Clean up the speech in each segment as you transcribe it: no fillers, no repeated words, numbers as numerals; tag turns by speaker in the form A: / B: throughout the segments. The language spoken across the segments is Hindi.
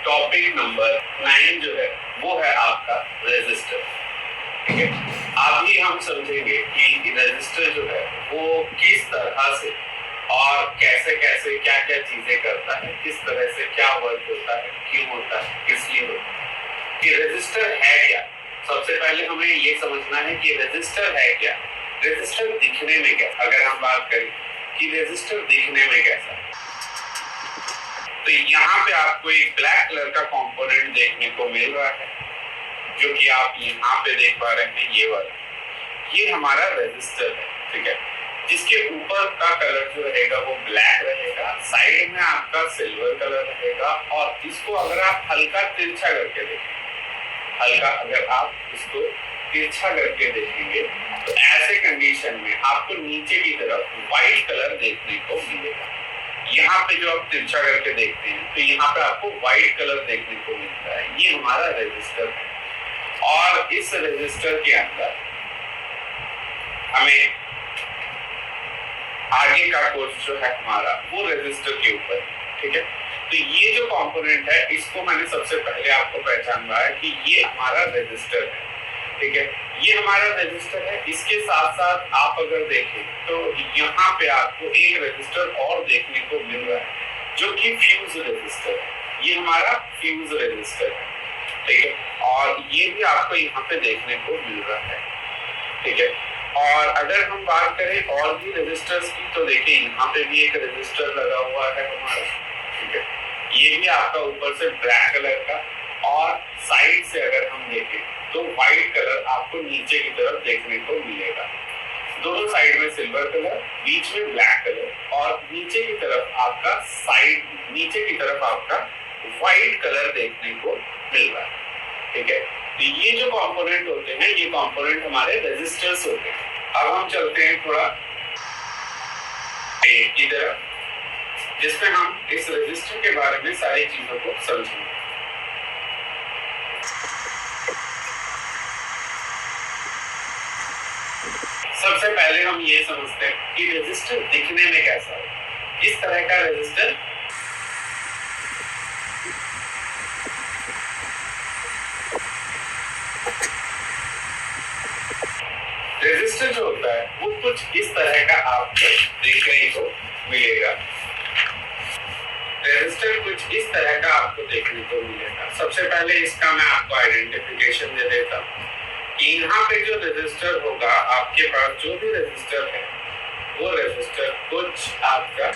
A: टॉपिक नंबर 9 जो है वो है आपका रेजिस्टर। ठीक है, अभी हम समझेंगे कि रेजिस्टर जो है वो किस तरह से और कैसे कैसे क्या क्या चीजें करता है, किस तरह से क्या वर्क होता है, क्यों होता है, किस लिए होता है, कि रेजिस्टर है क्या। सबसे पहले हमें ये समझना है कि रेजिस्टर है क्या, रेजिस्टर दिखने में कैसा। अगर हम बात करें कि रेजिस्टर दिखने में कैसा है, तो यहाँ पे आपको एक ब्लैक कलर का कंपोनेंट देखने को मिल रहा है, जो कि आप यहाँ पे देख पा रहे हैं। ये वाला, ये हमारा रेजिस्टर है। ठीक है, जिसके ऊपर का कलर जो रहेगा वो ब्लैक रहेगा, साइड में आपका सिल्वर कलर रहेगा। और इसको अगर आप हल्का तिरछा करके देखें, हल्का अगर आप इसको तिरछा करके देखेंगे तो ऐसे कंडीशन में आपको नीचे की तरफ व्हाइट कलर देखने को मिलेगा। यहाँ पे जो आप तिरछा करके देखते हैं तो यहाँ पे आपको व्हाइट कलर देखने को मिलता है। ये हमारा रेजिस्टर है और इस रेजिस्टर के अंदर हमें आगे का कोर्स जो है हमारा वो रेजिस्टर के ऊपर। ठीक है, तो ये जो कंपोनेंट है इसको मैंने सबसे पहले आपको पहचाना है कि ये हमारा रेजिस्टर है। ठीक है, ये हमारा रेजिस्टर है। इसके साथ साथ आप अगर देखें तो यहाँ पे आपको एक रेजिस्टर और देखने को मिल रहा है जो कि फ्यूज रेजिस्टर है। ये हमारा फ्यूज रेजिस्टर है। ठीक है, और ये भी आपको यहाँ पे देखने को मिल रहा है। ठीक है, और अगर हम बात करें और भी रेजिस्टर्स की तो देखिए यहाँ पे भी एक रेजिस्टर लगा हुआ है हमारा। ठीक है, ये भी आपका ऊपर से ब्लैक कलर का और साइड से अगर हम देखें तो व्हाइट कलर आपको नीचे की तरफ देखने को मिलेगा। दोनों साइड में सिल्वर कलर, बीच में ब्लैक कलर और नीचे की तरफ आपका नीचे की तरफ आपका व्हाइट कलर देखने को मिल रहा है। ठीक है, तो ये जो कंपोनेंट होते हैं ये कंपोनेंट हमारे रेजिस्टर्स होते हैं। अब हम चलते हैं थोड़ा की तरफ, जिसमें हम इस रेजिस्टर के बारे में सारी चीजों को समझेंगे। सबसे पहले हम ये समझते हैं कि रेजिस्टर दिखने में कैसा है। इस तरह का रेजिस्टर रेजिस्टर जो होता है वो कुछ इस तरह का आपको देखने को मिलेगा। रेजिस्टर कुछ इस तरह का आपको देखने को मिलेगा। सबसे पहले इसका मैं आपको आइडेंटिफिकेशन दे देता हूँ कि यहाँ पे जो रेजिस्टर होगा, आपके पास जो भी रेजिस्टर है वो रेजिस्टर कुछ आपका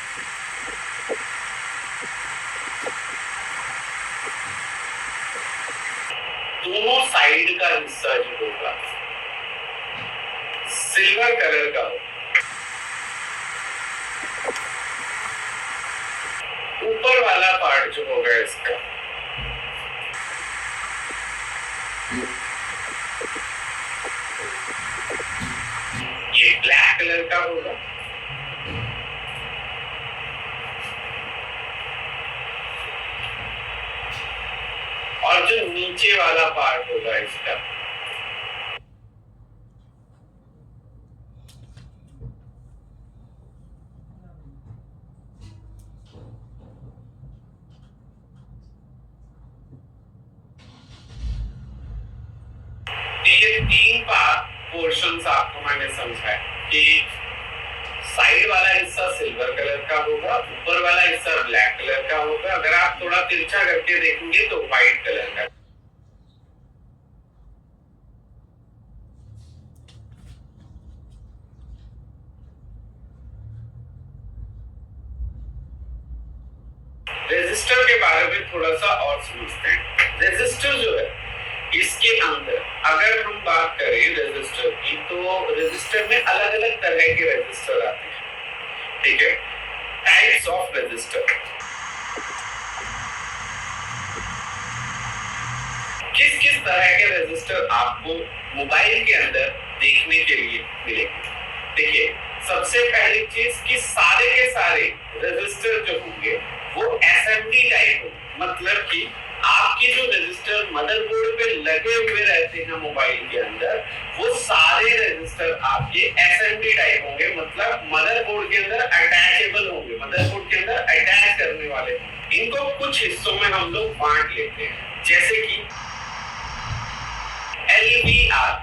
A: दोनों साइड का हिस्सा जो होगा सिल्वर कलर का होगा। ऊपर वाला पार्ट जो होगा इसका ये ब्लैक कलर का होगा और जो नीचे वाला पार्ट होगा इसका ये तीन पोर्शंस आपको मैंने समझाया कि साइड वाला हिस्सा सिल्वर कलर का होगा, ऊपर वाला हिस्सा ब्लैक कलर का होगा। अगर आप थोड़ा तिरछा करके देखेंगे तो व्हाइट कलर का। रेजिस्टर के बारे में थोड़ा सा और समझते हैं। रेजिस्टर जो है इसके अंदर अगर हम बात करें रेजिस्टर की तो रेजिस्टर में अलग अलग तरह के रेजिस्टर आते हैं। ठीक है, टाइप्स ऑफ रेजिस्टर। किस किस तरह के रेजिस्टर आपको मोबाइल के अंदर देखने के लिए मिलेंगे। देखिए, सबसे पहली चीज कि सारे के सारे रेजिस्टर जो होंगे वो एसएमडी टाइप होंगे। मतलब कि आपके जो रेजिस्टर मदरबोर्ड पे लगे हुए रहते हैं मोबाइल के अंदर, वो सारे रेजिस्टर आपके एसएमडी टाइप होंगे। मतलब मदरबोर्ड के अंदर अटैचेबल होंगे, मदरबोर्ड के अंदर अटैच करने वाले होंगे। इनको कुछ हिस्सों में हम लोग बांट लेते हैं, जैसे कि LVR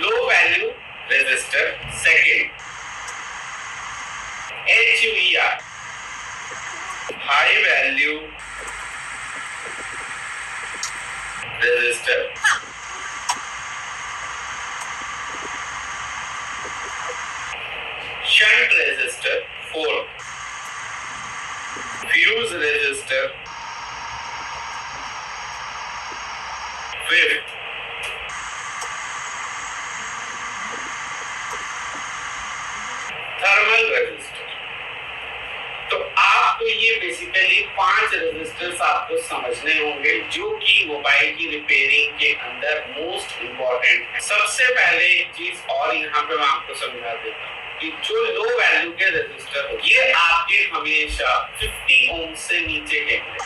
A: low value resistor, second HVR high value resistor, shunt resistor fourth, fuse resistor fifth, thermal resistor. तो आपको ये बेसिकली 5 रेजिस्टर्स आपको समझने होंगे जो कि मोबाइल की रिपेयरिंग के अंदर मोस्ट इंपॉर्टेंट है। सबसे पहले एक चीज और यहाँ पे मैं आपको समझा देता हूँ कि जो लो वैल्यू के रेजिस्टर हो ये आपके हमेशा 50 ओम से नीचे के मिले।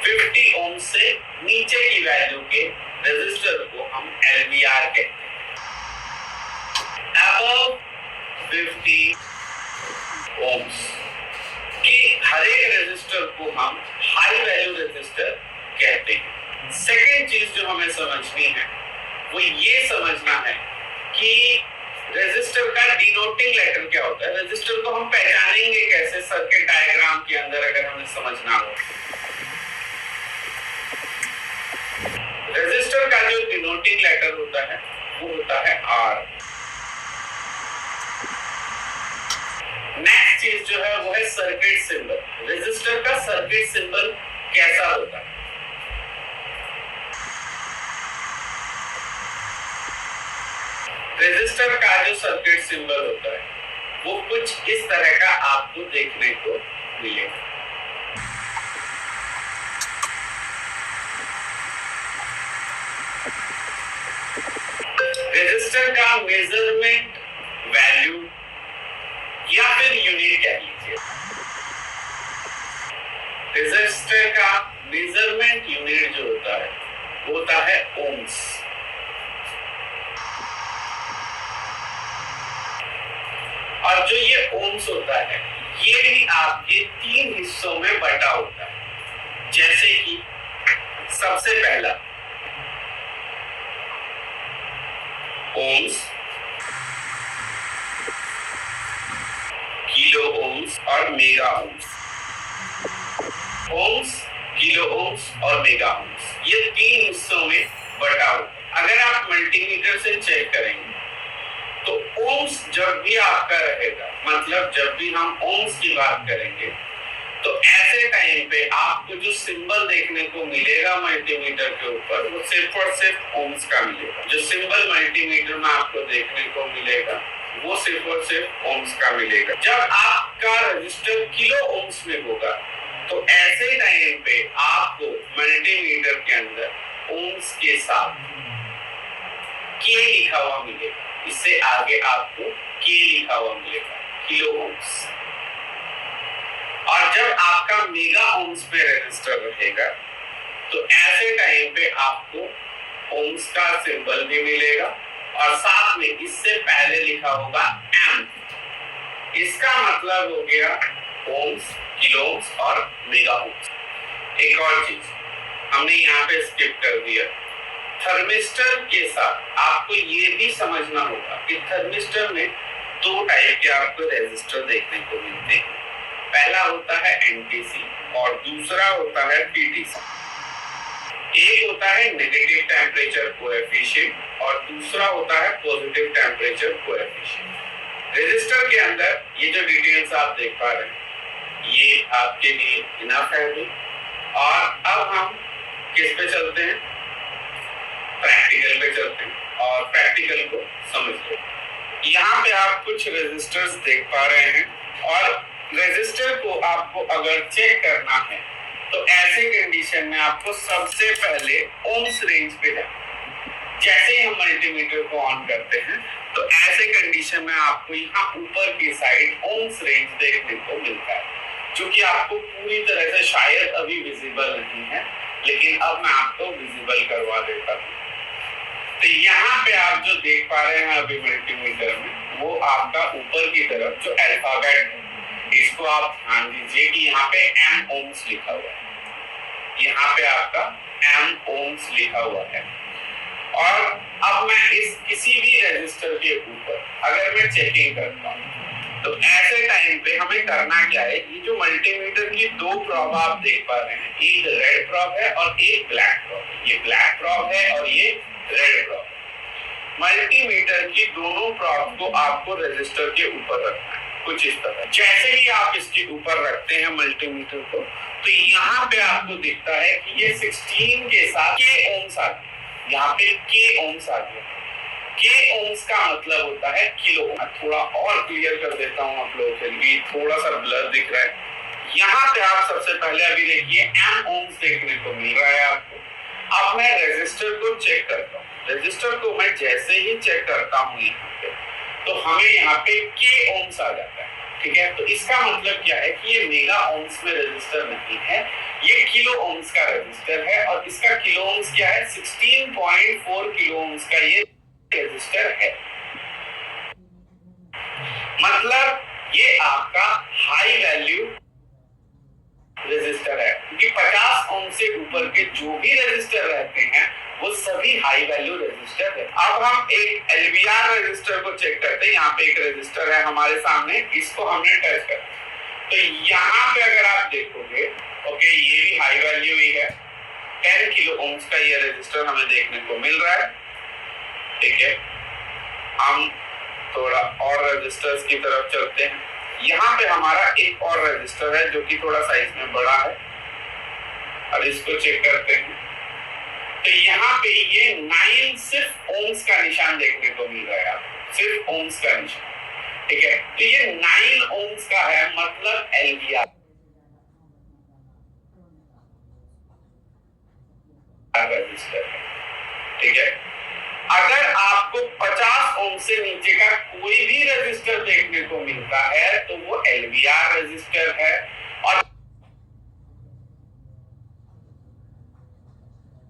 A: 50 ओम से नीचे की वैल्यू के रेजिस्टर को हम LVR कहते हैं। Above 50 ohms के हर एक रेजिस्टर को हम हाई वैल्यू रेजिस्टर कहते हैं। सेकेंड चीज जो हमें समझनी है वो ये समझना है कि रेजिस्टर का डिनोटिंग लेटर क्या होता है। रेजिस्टर को हम पहचानेंगे कैसे सर्किट डायग्राम के अंदर, अगर हमें समझना हो। रेजिस्टर का जो डिनोटिंग लेटर होता है वो होता है R। नेक्स्ट चीज जो है वो है सर्किट सिंबल। रेजिस्टर का सर्किट सिंबल कैसा होता है? रेजिस्टर का जो सर्किट सिंबल होता है वो कुछ इस तरह का आपको देखने को मिलेगा। रेजिस्टर का मेजरमेंट वैल्यू या फिर यूनिट कह लीजिए। रेजिस्टर का मेजरमेंट यूनिट जो होता है वो होता है ओम्स। और जो ये ओम्स होता है ये भी आपके 3 हिस्सों में बटा होता है। जैसे कि सबसे पहला ओम्स, किलो ओम्स और mega ohms. Ohms, kilo ohms और मेगा ओम्स ये 3 हिस्सों में बटा होता है। अगर आप मल्टीमीटर से चेक करेंगे तो ओम्स जब भी आपका रहेगा, मतलब जब भी हम ओम्स की बात करेंगे तो ऐसे टाइम पे आपको जो सिंबल देखने को मिलेगा मल्टीमीटर के ऊपर वो सिर्फ और सिर्फ ओम्स का मिलेगा। जो सिंबल मल्टीमीटर में आपको देखने को मिलेगा वो सिर्फ और सिर्फ ओम्स का मिलेगा। जब आपका रजिस्टर किलो ओम्स में होगा तो ऐसे टाइम पे आपको मल्टीमीटर के अंदर ओम्स के साथ के लिखा हुआ मिलेगा। इससे आगे आपको के लिखा हुआ मिलेगा, किलो ओम्स। और जब आपका मेगा ओम्स पे रजिस्टर रहेगा तो ऐसे टाइम पे आपको ओम्स का सिंबल भी मिलेगा और साथ में इससे पहले लिखा होगा एम। इसका मतलब हो गया ओम्स, किलो ओम्स और मेगा ओम्स। एक और चीज हमने यहाँ पे स्किप कर दिया, थर्मिस्टर के साथ आपको ये भी समझना होगा कि थर्मिस्टर में 2 टाइप के आपको रेजिस्टर देखने को मिलते हैं। पहला होता है एनटीसी और दूसरा होता है पीटीसी। एक होता है नेगेटिव टेम्परेचर कोएफिशिएंट और दूसरा होता है पॉजिटिव टेम्परेचर कोएफिशिएंट। रेजिस्टर के अंदर ये जो डिटेल्स आप देख पा रहे हैं ये आपके लिए इनफ है भी। और अब हम किस पे चलते हैं? प्रैक्टिकल पे चलते हैं और प्रैक्टिकल को समझते हैं। यहाँ पे आप कुछ रेजिस्टर्स देख पा रहे हैं और रेजिस्टर को आपको अगर चेक करना है तो ऐसे कंडीशन में आपको सबसे पहले ओम्स रेंज पे जाना। जैसे ही हम मल्टीमीटर को ऑन करते हैं तो ऐसे कंडीशन में आपको यहाँ ऊपर की साइड ओम्स रेंज देखने को मिलता है, जो कि आपको पूरी तरह से शायद अभी विजिबल नहीं है, लेकिन अब मैं आपको विजिबल करवा देता हूँ। तो यहाँ पे आप जो देख पा रहे हैं अभी मल्टीमीटर में वो आपका ऊपर की तरफ जो अल्फाबेट है, इसको आप ध्यान दीजिए कि यहाँ पे एम ओम्स लिखा हुआ है, यहाँ पे आपका एम ओम्स लिखा हुआ है। और अब मैं इस किसी भी रेजिस्टर के ऊपर अगर मैं चेकिंग करता हूँ तो ऐसे टाइम पे हमें करना क्या है, ये जो मल्टीमीटर की दो प्रॉब आप देख पा रहे हैं, एक रेड प्रॉब है और एक ब्लैक प्रॉब है। ये ब्लैक प्रॉब है और ये रेड प्रॉब है। मल्टीमीटर की दोनों प्रॉब को आपको रेजिस्टर के ऊपर रखना है कुछ इस तरह। जैसे ही आप इसके ऊपर रखते हैं मल्टीमीटर को, तो यहाँ पे आपको दिखता है कि ये 16 के साथ के ओम्स आ गया, यहाँ पे के ओम्स आ गया। के ओम्स का मतलब होता है किलो। मैं थोड़ा और क्लियर कर देता हूँ आप लोगों के लिए, थोड़ा सा ब्लर दिख रहा है। यहाँ पे आप सबसे पहले अभी देखिए एम ओम्स देखने को मिल रहा है आपको। अब मैं रेजिस्टर को चेक करता हूँ, रेजिस्टर को मैं जैसे ही चेक करता हूँ यहाँ पे, तो हमें यहाँ पे के ओम्स आ जाता है, ठीक है। तो इसका मतलब क्या है कि ये मेगा ओम्स में रेजिस्टर नहीं है, ये किलो ओम्स का रेजिस्टर है। और इसका किलो ओम्स क्या है, 16.4 किलो ओम्स का ये रेजिस्टर है। मतलब ये आपका हाई वैल्यू रेजिस्टर है, क्योंकि 50 ओम से ऊपर के जो भी रेजिस्टर रहते हैं वो सभी हाई वैल्यू रेजिस्टर है। अब हम एक एलवीआर रेजिस्टर को चेक करते हैं। यहाँ पे एक रेजिस्टर है हमारे सामने, इसको हमने टच कर, तो यहाँ पे अगर आप देखोगे, ओके, ये भी हाई वैल्यू ही है, 10 किलो ओम्स का ये रेजिस्टर हमें देखने को मिल रहा है, ठीक है। हम थोड़ा और रेजिस्टर्स की तरफ चलते हैं। यहाँ पे हमारा एक और रेजिस्टर है जो कि थोड़ा साइज में बड़ा है, और इसको चेक करते हैं। तो यहाँ पे ये 9 सिर्फ ओम्स का निशान देखने को मिल रहा है आपको, सिर्फ ओम्स का निशान, ठीक है। तो ये 9 ओम्स का है, मतलब एलवीआर रेजिस्टर है, ठीक है। अगर आपको 50 ओम से नीचे का कोई भी रेजिस्टर देखने को मिलता है तो वो एलवीआर रेजिस्टर है, और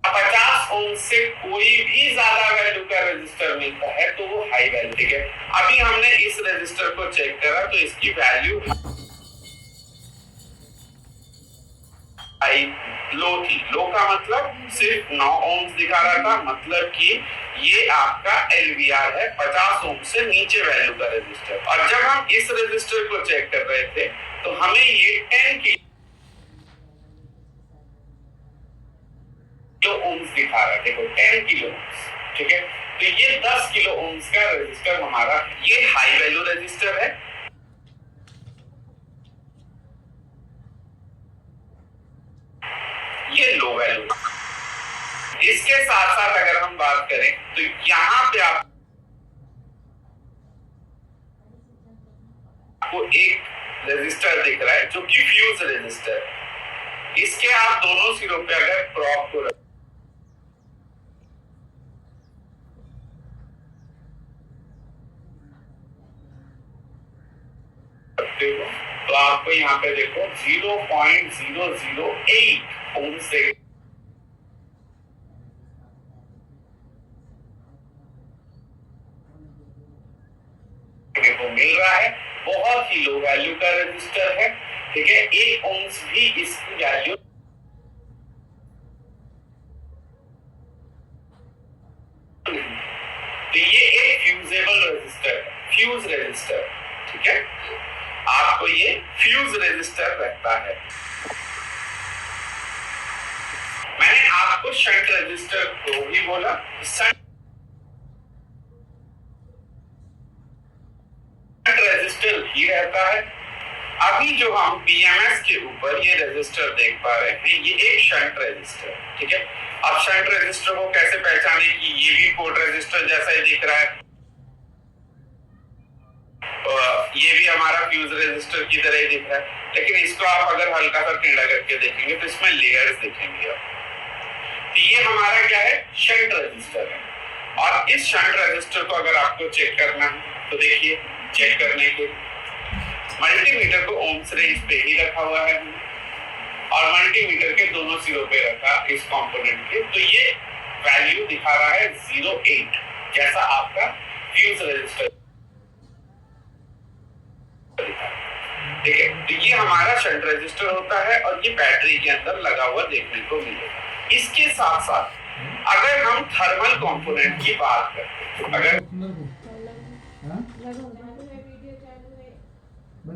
A: 50 ओम से कोई भी ज्यादा वैल्यू का रेजिस्टर मिलता है तो वो हाई वैल्यू, ठीक है। अभी हमने इस रेजिस्टर को चेक करा तो इसकी वैल्यू लो थी। लो का मतलब सिर्फ 9 ओम्स दिखा रहा था, मतलब कि ये आपका एलवीआर है, 50 ओम से नीचे वैल्यू का रेजिस्टर। और जब हम इस रेजिस्टर को चेक कर रहे थे तो हमें ये 10 किलो ओम्स दिखा रहा है, देखो 10 किलो ओम्स, ठीक है। तो ये 10 किलो ओम्स का रेजिस्टर हमारा, ये हाई वैल्यू रेजिस्टर है। ये लो वैल्यू। इसके साथ साथ अगर हम बात करें तो यहाँ पे आपको एक रेजिस्टर दिख रहा है जो कि फ्यूज रेजिस्टर है। इसके आप दोनों सिरों पे अगर प्रॉब को रखते हो तो आपको यहाँ पे देखो 0.008 ओम से को मिल रहा है। बहुत ही लो वैल्यू का रेजिस्टर है, ठीक है। 1 ओम्स भी इसकी वैल्यू तो ये एक फ्यूजेबल रेजिस्टर है, फ्यूज रेजिस्टर, ठीक है। आपको ये फ्यूज रेजिस्टर रहता है। मैंने आपको शंट रेजिस्टर को भी बोला, शंट रेजिस्टर भी रहता है। अभी जो हम पीएमएस के ऊपर ये रेजिस्टर देख पा रहे हैं, ये एक शंट रेजिस्टर, ठीक है। अब शंट रेजिस्टर को कैसे पहचाने कि ये भी पोर्ट रेजिस्टर जैसा ही दिख रहा है, ये भी हमारा फ्यूज रेजिस्टर की तरह ही दिख रहा है, लेकिन इसको आप अगर हल्का सा टेढ़ा करके देखेंगे तो इसमें लेयर्स दिखेंगे आप। तो ये हमारा क्या है, शंट रेजिस्टर है। और इस शंट रेजिस्टर को अगर आपको चेक करना है तो देखिए, चेक करने के मल्टीमीटर को ओम्स रेंज पे ही रखा हुआ है और मल्टीमीटर के दोनों सिरों पे रखा इस कंपोनेंट के, तो ये वैल्यू दिखा रहा है 0.8 जैसा आपका फ्यूज रेजिस्टर ठीक है, तो ये हमारा शंट रेजिस्टर होता है और ये बैटरी के अंदर लगा हुआ देखने को मिलेगा। इसके साथ साथ अगर हम थर्मल कंपोनेंट की बात करते हैं, अगर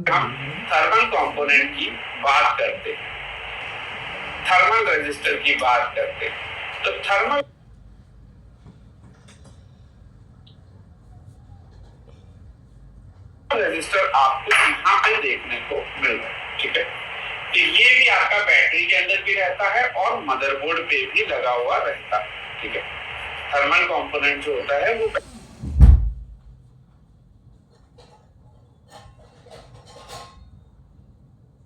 A: हम थर्मल कंपोनेंट की बात करते हैं, थर्मल रेजिस्टर की बात करते हैं, तो थर्मल रेजिस्टर आपको यहाँ पे देखने को मिल रहा है। ठीक है, तो ये भी आपका बैटरी के अंदर भी रहता है और मदरबोर्ड पे भी लगा हुआ रहता है। ठीक है, थर्मल कंपोनेंट जो होता है वो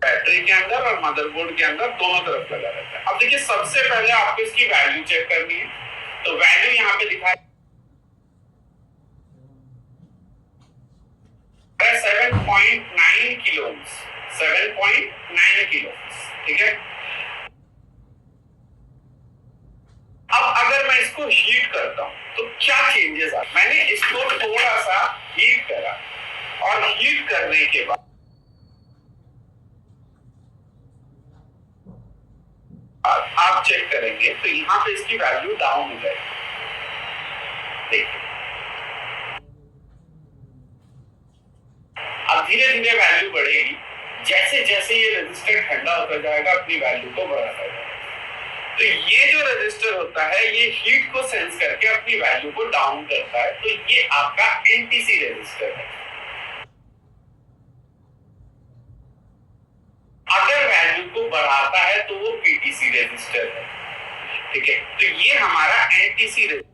A: बैटरी के अंदर और मदरबोर्ड के अंदर दोनों तरफ लगा रहता है। अब देखिए, सबसे पहले आपको इसकी वैल्यू चेक करनी है, तो वैल्यू यहाँ पे लिखा है 7.9 किलो, 7.9 किलो। ठीक है, अब अगर मैं इसको हीट करता हूं तो क्या चेंजेस आते? मैंने इसको थोड़ा सा हीट करा और हीट करने के बाद आप चेक करेंगे तो यहाँ पे इसकी वैल्यू डाउन हो जाएगी। देखिए, अब धीरे धीरे वैल्यू बढ़ेगी, जैसे जैसे ये रेजिस्टर ठंडा होता जाएगा अपनी वैल्यू को बढ़ाता जाएगा। तो ये जो रेजिस्टर होता है ये हीट को सेंस करके अपनी वैल्यू को डाउन करता है, तो ये आपका एनटीसी रेजिस्टर है। अगर वैल्यू को बढ़ाता है तो वो पीटीसी रेजिस्टर है। ठीक है, तो ये हमारा एनटीसी रेजिस्टर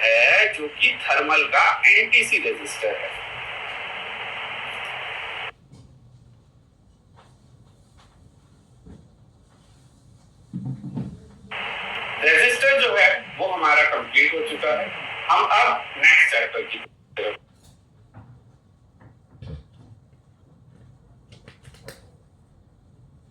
A: है, जो कि थर्मल का एनटीसी रेजिस्टर है। रेजिस्टर जो है वो हमारा कंप्लीट हो चुका है। हम अब नेक्स्ट चैप्टर की